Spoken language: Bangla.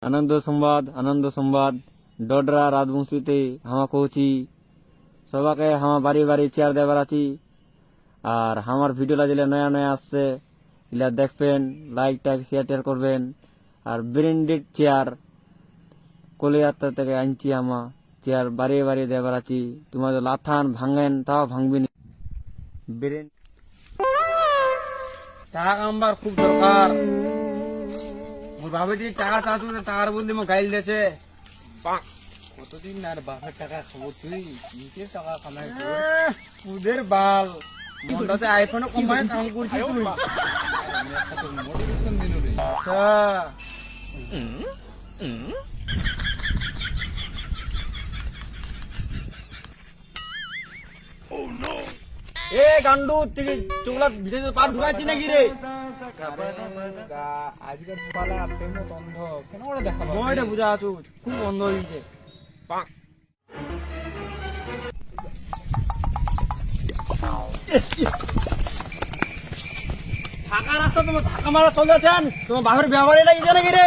আনন্দ সংবাদ ডডরা রাজবংশীতে হামা কହୁছি সবাকে হামা বাড়ি বাড়ি চেয়ার দেবার আছি আর আমার ভিডিওটা যেটা নয়া নয়া আসছে এগুলা দেখবেন লাইক টাইক শেয়ার করবেন আর ব্র্যান্ডেড চেয়ার কলিয়াত্তা থেকে আনছি আমা চেয়ার বাড়ি বাড়ি দেবার আছি তোমাদের লাথান ভাঙেন তাও ভাঙবি না ব্র্যান্ড টাকা কামবার খুব দরকার মোর বাবাজি টাকা চাচু টাকার বন্ধু মো গাইল দিয়েছে কতদিন আর বাপের টাকা খাবো তুই নিজে টাকা কামাই পুদের বাল মন্ডাতে আইফোনও কোম্পানি কাম করছিস তুই মোটিভেশন দিন রে আচ্ছা এ গান্ডু তুই তোমরা বিশেষ পাট ঢুকাচ্ছি নাকি রে আজকের পালা প্রেম বন্ধ কেন ওরা দেখাবো মইটা বুঝা আছো খুব বন্ধ হয়েছে ফাঁকা রাস্তা তোমার ধাক্কা মারা চলে যাচ্ছেন তোমার বাপের ব্যবহারে লাগিয়েছে নাকি রে